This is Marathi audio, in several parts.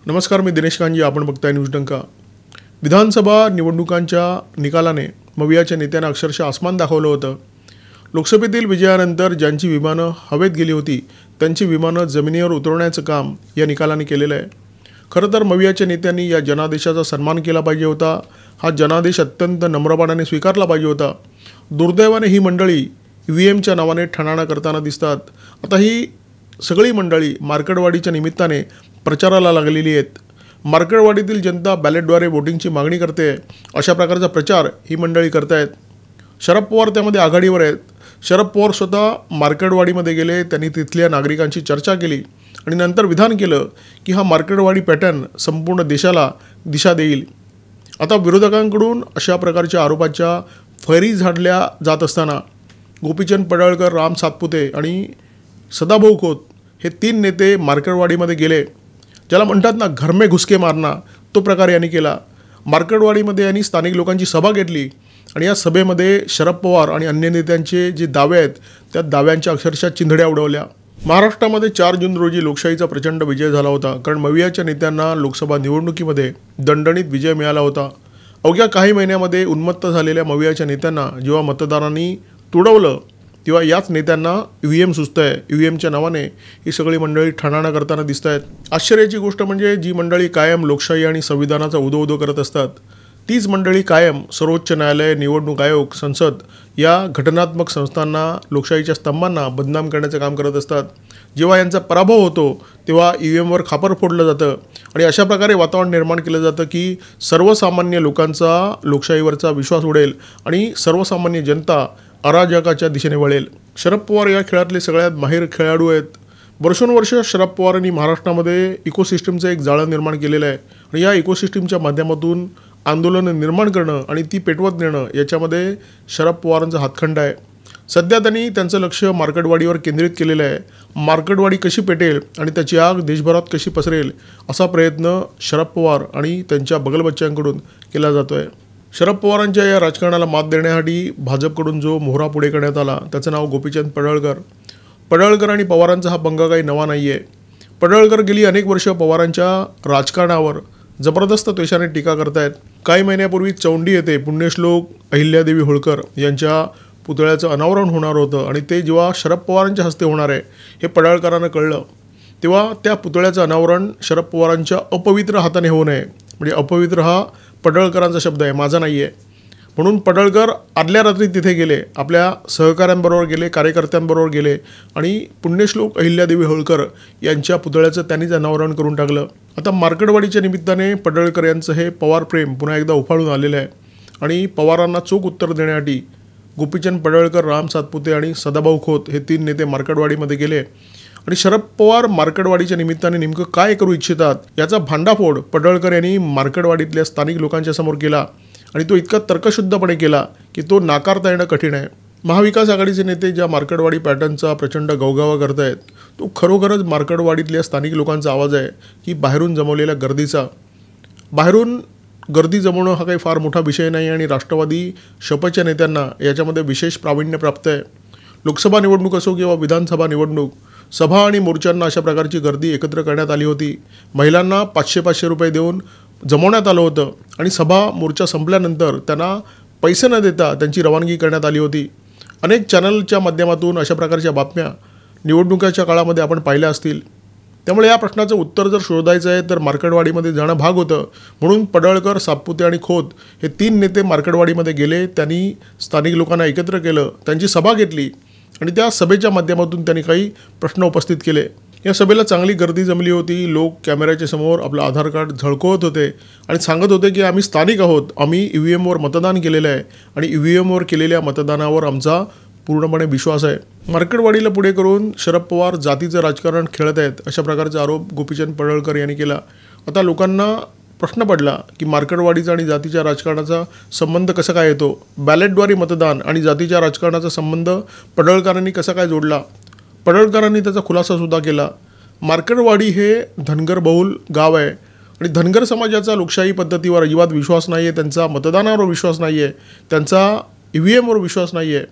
नमस्कार, मी दिनेश कांजी. आपण बघताय न्यूज डंका. विधानसभा निवडणुकांच्या निकालाने मवियाच्या नेत्यांना अक्षरशः आसमान दाखवलं होतं. लोकसभेतील विजयानंतर ज्यांची विमानं हवेत गेली होती त्यांची विमानं जमिनीवर उतरवण्याचं काम या निकालाने केलेलं आहे. खरं तर मवियाच्या नेत्यांनी या जनादेशाचा सन्मान केला पाहिजे होता. हा जनादेश अत्यंत नम्रपणाने स्वीकारला पाहिजे होता. दुर्दैवाने ही मंडळी EVMच्या नावाने ठणाणा करताना दिसतात. आता ही सगळी मंडळी मार्कडवाडीच्या निमित्ताने प्रचाराला लागलेली आहेत. मार्कडवाडीतील जनता बॅलेटद्वारे वोटिंगची मागणी करते. अशा प्रकारचा प्रचार ही मंडळी करतायत. शरद पवार त्यामध्ये आघाडीवर आहेत. शरद पवार स्वतः मार्कडवाडीमध्ये गेले. त्यांनी तिथल्या नागरिकांची चर्चा केली आणि नंतर विधान केलं की हा मार्कडवाडी पॅटर्न संपूर्ण देशाला दिशा देईल. आता विरोधकांकडून अशा प्रकारच्या आरोपाच्या फैरी झाडल्या जात असताना गोपीचंद पडळकर, राम सातपुते आणि सदाभाऊ खोत हे 3 नेते मार्कडवाडीमध्ये गेले. ज्याला म्हणतात ना घर में घुसके मारना, तो प्रकार यांनी केला. मार्कडवाडीमध्ये यांनी स्थानिक लोकांची सभा घेतली आणि या सभेमध्ये शरद पवार आणि अन्य नेत्यांचे जे दावे आहेत त्या दाव्यांच्या अक्षरशः चिंधड्या उडवल्या. महाराष्ट्रामध्ये 4 जून रोजी लोकशाहीचा प्रचंड विजय झाला होता. कारण मवियाच्या नेत्यांना लोकसभा निवडणुकीमध्ये दणदणीत विजय मिळाला होता. अवघ्या काही महिन्यामध्ये उन्मत्त झालेल्या मवियाच्या नेत्यांना जेव्हा मतदारांनी तुडवलं तेव्हा याच नेत्यांना EVM सुचतं आहे. EVMच्या नावाने ही सगळी मंडळी ठणाणा करताना दिसत आहेत. आश्चर्याची गोष्ट म्हणजे जी मंडळी कायम लोकशाही आणि संविधानाचा उदो करत असतात तीच मंडळी कायम सर्वोच्च न्यायालय, निवडणूक आयोग, संसद या घटनात्मक संस्थांना, लोकशाहीच्या स्तंभांना बदनाम करण्याचं काम करत असतात. जेव्हा यांचा पराभव होतो तेव्हा EVMवर खापर फोडलं जातं आणि अशा प्रकारे वातावरण निर्माण केलं जातं की सर्वसामान्य लोकांचा लोकशाहीवरचा विश्वास उडेल आणि सर्वसामान्य जनता अराजकाच्या दिशेने वळेल. शरद पवार या खेळातले सगळ्यात माहिर खेळाडू आहेत. वर्षोनवर्ष शरद पवारांनी महाराष्ट्रामध्ये इकोसिस्टमचं एक जाळं निर्माण केलेलं आहे आणि या इकोसिस्टमच्या माध्यमातून आंदोलनं निर्माण करणं आणि ती पेटवत नेणं याच्यामध्ये शरद पवारांचा हातखंडा आहे. सध्या त्यांनी त्यांचं लक्ष मार्कडवाडीवर केंद्रित केलेलं आहे. मार्कडवाडी कशी पेटेल आणि त्याची आग देशभरात कशी पसरेल असा प्रयत्न शरद पवार आणि त्यांच्या बगलबच्च्यांकडून केला जातो आहे. शरद पवारांच्या या राजकारणाला मात देण्यासाठी भाजपकडून जो मोहरा पुढे करण्यात आला त्याचं नाव गोपीचंद पडळकर. पडळकर आणि पवारांचा हा पंगा काही नवा नाही आहे. पडळकर गेली अनेक वर्ष पवारांच्या राजकारणावर जबरदस्त त्वेषाने टीका करतायत. काही महिन्यापूर्वी चौंडी येथे पुण्यश्लोक अहिल्यादेवी होळकर यांच्या पुतळ्याचं अनावरण होणार होतं आणि ते जेव्हा शरद पवारांच्या हस्ते होणार आहे हे पडळकरांना कळलं तेव्हा त्या पुतळ्याचं अनावरण शरद पवारांच्या अपवित्र हाताने होऊ नये. म्हणजे अपवित्र हा पडळकरांचा शब्द आहे, माझा नाही आहे. म्हणून पडळकर आदल्या रात्री तिथे गेले, आपल्या सहकाऱ्यांबरोबर गेले, कार्यकर्त्यांबरोबर गेले आणि पुण्यश्लोक अहिल्यादेवी होळकर यांच्या पुतळ्याचं त्यांनीच अनावरण करून टाकलं. आता मार्कडवाडीच्या निमित्ताने पडळकर यांचं हे पवार प्रेम पुन्हा एकदा उफाळून आलेलं आहे आणि पवारांना चोख उत्तर देण्यासाठी गोपीचंद पडळकर, राम सातपुते आणि सदाभाऊ खोत हे 3 नेते मार्कडवाडीमध्ये गेले आणि शरद पवार मार्कडवाडीच्या निमित्ताने नेमकं काय करू इच्छितात याचा भांडाफोड पडळकर यांनी मार्कडवाडीतल्या स्थानिक लोकांच्या समोर केला आणि तो इतका तर्कशुद्धपणे केला की तो नाकारता येणं कठीण आहे. महाविकास आघाडीचे नेते ज्या मार्कडवाडी पॅटर्नचा प्रचंड गवगावा करत आहेत तो खरोखरच मार्कडवाडीतल्या स्थानिक लोकांचा आवाज आहे की बाहेरून जमवलेल्या गर्दीचा. बाहेरून गर्दी जमवणं हा काही फार मोठा विषय नाही आणि राष्ट्रवादी शपथच्या नेत्यांना याच्यामध्ये विशेष प्रावीण्य प्राप्त आहे. लोकसभा निवडणूक असो किंवा विधानसभा निवडणूक, सभा आणि मोर्चांना अशा प्रकारची गर्दी एकत्र करण्यात आली होती. महिलांना 500-500 रुपये देऊन जमवण्यात आलं होतं आणि सभा मोर्चा संपल्यानंतर त्यांना पैसे न देता त्यांची रवानगी करण्यात आली होती. अनेक चॅनलच्या माध्यमातून अशा प्रकारच्या बातम्या निवडणुकाच्या काळामध्ये आपण पाहिल्या असतील. त्यामुळे या प्रश्नाचं उत्तर जर शोधायचं आहे तर मार्कडवाडीमध्ये जाणं भाग होतं. म्हणून पडळकर, सातपुते आणि खोत हे 3 नेते मार्कडवाडीमध्ये गेले. त्यांनी स्थानिक लोकांना एकत्र केलं, त्यांची सभा घेतली आणि त्या सभेच्या माध्यमातून त्यांनी काही प्रश्न उपस्थित केले. या सभेला चांगली गर्दी जमली होती. लोक कॅमेऱ्याच्या समोर आपलं आधार कार्ड झळकवत होते आणि सांगत होते की आम्ही स्थानिक आहोत, आम्ही EVMवर मतदान केलेलं आहे आणि EVMवर केलेल्या मतदानावर आमचा पूर्णपणे विश्वास आहे. मार्कडवाडीला पुढे करून शरद पवार जातीचं राजकारण खेळत आहेत अशा प्रकारचा आरोप गोपीचंद पडळकर यांनी केला. आता लोकांना प्रश्न पडला की मार्कडवाडीचा आणि जातीच्या राजकारणाचा संबंध कसा काय येतो. बॅलेटद्वारे मतदान आणि जातीच्या राजकारणाचा संबंध पडळकरांनी कसा काय जोडला. पडळकरांनी त्याचा खुलासासुद्धा केला. मार्कडवाडी हे धनगर बहुल गाव आहे आणि धनगर समाजाचा लोकशाही पद्धतीवर अजिबात विश्वास नाही आहे, त्यांचा मतदानावर विश्वास नाही आहे, त्यांचा EVMवर विश्वास नाही आहे.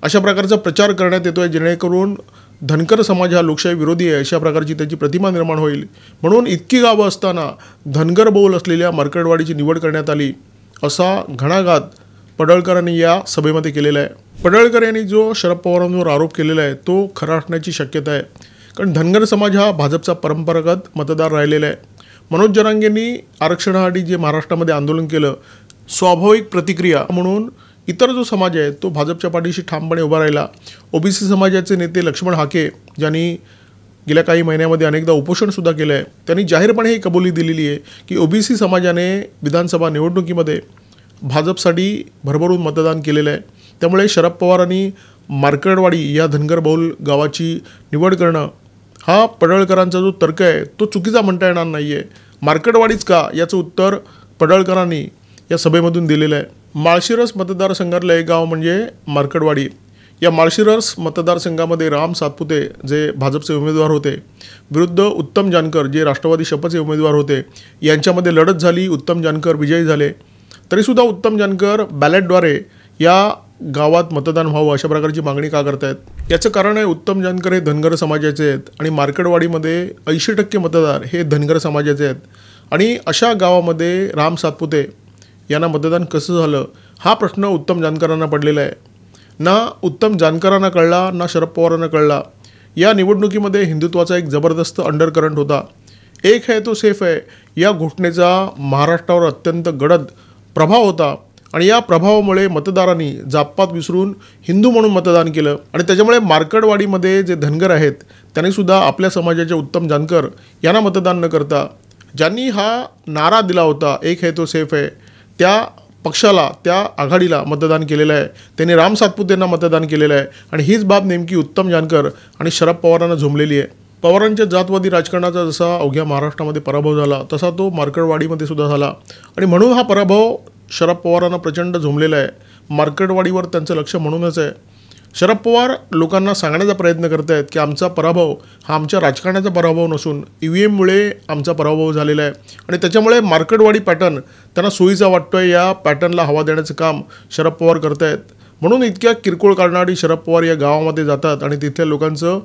अशा प्रकारचा प्रचार करण्यात येतो आहे जेणेकरून धनगर समाज हा लोकशाही विरोधी आहे अशा प्रकारची त्याची प्रतिमा निर्माण होईल, म्हणून इतकी गावं असताना धनगर बहुल असलेल्या मार्कडवाडीची निवड करण्यात आली, असा घणाघात पडळकरांनी या सभेमध्ये केलेला आहे. पडळकर यांनी जो शरद पवारांवर आरोप केलेला आहे तो खरा असण्याची शक्यता आहे, कारण धनगर समाज हा भाजपचा परंपरागत मतदार राहिलेला आहे. मनोज जरांगेंनी आरक्षणासाठी जे महाराष्ट्रामध्ये आंदोलन केलं, स्वाभाविक प्रतिक्रिया म्हणून इतर जो समाज आहे तो भाजपच्या पाठीशी ठामपणे उभा राहिला. ओबीसी समाजाचे नेते लक्ष्मण हाके, ज्यांनी गेल्या काही महिन्यामध्ये अनेकदा उपोषणसुद्धा केलं आहे, त्यांनी जाहीरपणे ही कबुली दिलेली आहे की ओबीसी समाजाने विधानसभा निवडणुकीमध्ये भाजपसाठी भरभरून मतदान केलेलं आहे. त्यामुळे शरद पवारांनी मार्कडवाडी या धनगर बहुल गावाची निवड करणं हा पडळकरांचा जो तर्क आहे तो चुकीचा म्हणता येणार नाही आहे. मार्कडवाडीच का, याचं उत्तर पडळकरांनी या सभेमधून दिलेलं आहे. माळशिरस मतदारसंघातलं एक गाव म्हणजे मार्कडवाडी. या माळशिरस मतदारसंघामध्ये राम सातपुते जे भाजपचे उमेदवार होते विरुद्ध उत्तम जानकर जे राष्ट्रवादी शपथचे उमेदवार होते, यांच्यामध्ये लढत झाली. उत्तम जानकर विजयी झाले. तरीसुद्धा उत्तम जानकर बॅलेटद्वारे या गावात मतदान व्हावं अशा प्रकारची मागणी का करतायत? याचं कारण आहे उत्तम जानकर हे धनगर समाजाचे आहेत आणि मार्कडवाडीमध्ये 80% मतदार हे धनगर समाजाचे आहेत. आणि अशा गावामध्ये राम सातपुते यांना मतदान कसं झालं हा प्रश्न उत्तम जानकरांना पडलेला आहे. ना उत्तम जानकरांना कळला ना शरद पवारांना कळला. या निवडणुकीमध्ये हिंदुत्वाचा एक जबरदस्त अंडरकरंट होता. एक है तो सेफ है या घोषणेचा महाराष्ट्रावर अत्यंत गडद प्रभाव होता आणि या प्रभावामुळे मतदारांनी जातपात विसरून हिंदू म्हणून मतदान केलं आणि त्याच्यामुळे मार्कडवाडीमध्ये जे धनगर आहेत त्यांनीसुद्धा आपल्या समाजाचे उत्तम जानकर यांना मतदान न करता ज्यांनी हा नारा दिला होता एक है तो सेफ है त्या पक्षाला, त्या आघाडीला मतदान केलेलं आहे. त्यांनी राम सातपुतेंना मतदान केलेलं आहे आणि हीच बाब नेमकी उत्तम जानकर आणि शरद पवारांना झोंबलेली आहे. पवारांच्या जातवादी राजकारणाचा जसा अवघ्या महाराष्ट्रामध्ये पराभव झाला तसा तो मार्कडवाडीमध्ये सुद्धा झाला आणि म्हणून हा पराभव शरद पवारांना प्रचंड झोंबलेला आहे. मार्कडवाडीवर त्यांचं लक्ष म्हणूनच आहे. शरद पवार लोकांना सांगण्याचा प्रयत्न करत आहेत की आमचा पराभव हा आमच्या राजकारणाचा पराभव नसून EVMमुळे आमचा पराभव झालेला आहे आणि त्याच्यामुळे मार्कडवाडी पॅटर्न त्यांना सोयीचा वाटतो आहे. या पॅटर्नला हवा देण्याचं काम शरद पवार करत आहेत. म्हणून इतक्या किरकोळ कारणासाठी शरद पवार या गावामध्ये जातात आणि तिथल्या लोकांचं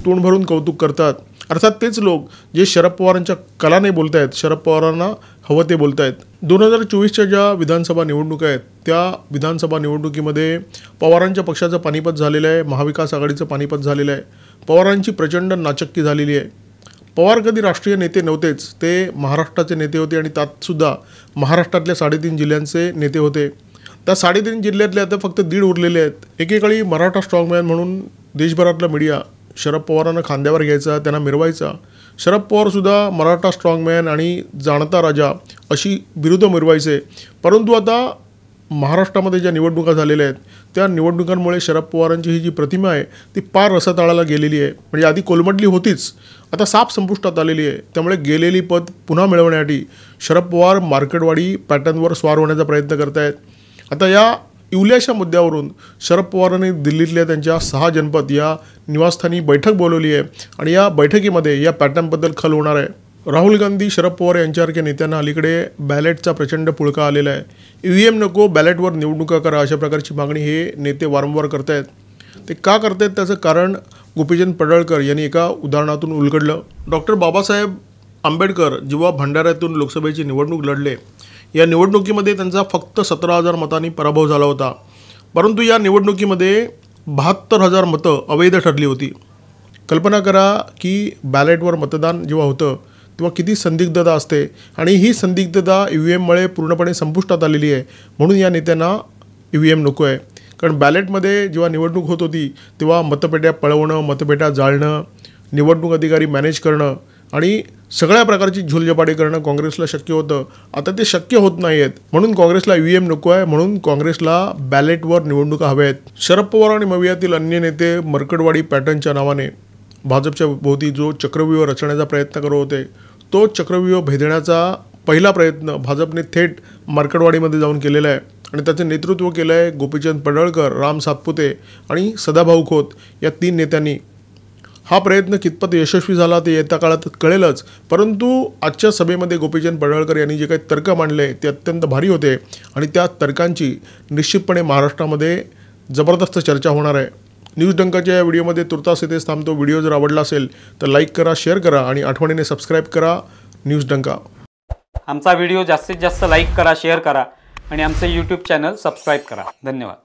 तोंड भरून कौतुक करतात. अर्थात तेच लोक जे शरद पवारांच्या कलाने बोलत आहेत, शरद पवारांना हवं ते बोलत आहेत. 2024च्या ज्या विधानसभा निवडणुका आहेत त्या विधानसभा निवडणुकीमध्ये पवारांच्या पक्षाचं पानिपत झालेलं आहे, महाविकास आघाडीचं पानिपत झालेलं आहे. पवारांची प्रचंड नाचक्की झालेली आहे. पवार कधी राष्ट्रीय नेते नव्हतेच, ते महाराष्ट्राचे नेते होते आणि त्यातसुद्धा महाराष्ट्रातल्या 3.5 जिल्ह्यांचे नेते होते. त्या 3.5 जिल्ह्यातले आता फक्त 1.5 उरलेले आहेत. एकेकाळी मराठा स्ट्रॉंगमॅन म्हणून देशभरातला मीडिया शरद पवारांना खांद्यावर घ्यायचा, त्यांना मिरवायचा. शरद पवारसुद्धा मराठा स्ट्रॉंगमॅन आणि जाणता राजा अशी बिरुदं मिरवायचे. परंतु आता महाराष्ट्रामध्ये ज्या निवडणुका झालेल्या आहेत त्या निवडणुकांमुळे शरद पवारांची ही जी प्रतिमा आहे ती पार रसातळाला गेलेली आहे. म्हणजे आधी कोलमडली होतीच, आता साप संपुष्टात आलेली आहे. त्यामुळे गेलेली पद पुन्हा मिळवण्यासाठी शरद पवार मार्कडवाडी पॅटर्नवर स्वार होण्याचा प्रयत्न करत आहेत. आता या इवल्याशा मुद्द्यावरून शरद पवारांनी दिल्लीतल्या त्यांच्या 6 जनपद या निवासस्थानी बैठक बोलवली आहे आणि या बैठकीमध्ये या पॅटर्नबद्दल खल होणार आहे. राहुल गांधी, शरद पवार यांच्यासारख्या नेत्यांना अलीकडे बॅलेटचा प्रचंड पुळका आलेला आहे. EVM नको, बॅलेटवर निवडणुका करा अशा प्रकारची मागणी हे नेते वारंवार करत आहेत. ते का करत आहेत त्याचं कारण गोपीचंद पडळकर यांनी एका उदाहरणातून उलगडलं. डॉक्टर बाबासाहेब आंबेडकर जेव्हा भंडाऱ्यातून लोकसभेची निवडणूक लढले, या निवडणुकीमध्ये त्यांचा फक्त 17,000 मतांनी पराभव झाला होता. परंतु या निवडणुकीमध्ये 72,000 मतं अवैध ठरली होती. कल्पना करा की बॅलेटवर मतदान जेव्हा होतं तेव्हा किती संदिग्धता असते आणि ही संदिग्धता EVMमुळे पूर्णपणे संपुष्टात आलेली आहे. म्हणून या नेत्यांना EVM नको आहे. कारण बॅलेटमध्ये जेव्हा निवडणूक होत होती तेव्हा मतपेट्या पळवणं, मतपेट्या जाळणं, निवडणूक अधिकारी मॅनेज करणं आणि सगळ्या प्रकारची झुलझपाटी करणं काँग्रेसला शक्य होतं. आता ते शक्य होत नाही आहेत. म्हणून काँग्रेसला EVM नको आहे. म्हणून काँग्रेसला बॅलेटवर निवडणुका हव्या आहेत. शरद पवार आणि मवियातील अन्य नेते मर्कडवाडी पॅटर्नच्या नावाने भाजपच्या भोवती जो चक्रव्यूह रचण्याचा प्रयत्न करत होते, तो चक्रव्यूह भेदण्याचा पहिला प्रयत्न भाजपने थेट मार्कडवाडीमध्ये जाऊन केलेला आहे आणि त्याचं नेतृत्व केलं आहे गोपीचंद पडळकर, राम सातपुते आणि सदाभाऊ खोत या 3 नेत्यांनी. हा प्रयत्न कितपत यशस्वी झाला ते येत्या काळात कळेलच. परंतु आजच्या सभेमध्ये गोपीचंद पडळकर यांनी जे काही तर्क मांडले ते अत्यंत भारी होते आणि त्या तर्कांची निश्चितपणे महाराष्ट्रामध्ये जबरदस्त चर्चा होणार आहे. न्यूज डंकाच्या या व्हिडिओमध्ये तुर्तास येथेच थांबतो. व्हिडिओ जर आवडला असेल तर लाईक करा, शेअर करा आणि आठवणीने सबस्क्राईब करा न्यूज डंका. आमचा व्हिडिओ जास्तीत जास्त लाईक करा, शेअर करा आणि आमचे यूट्यूब चॅनल सबस्क्राईब करा. धन्यवाद.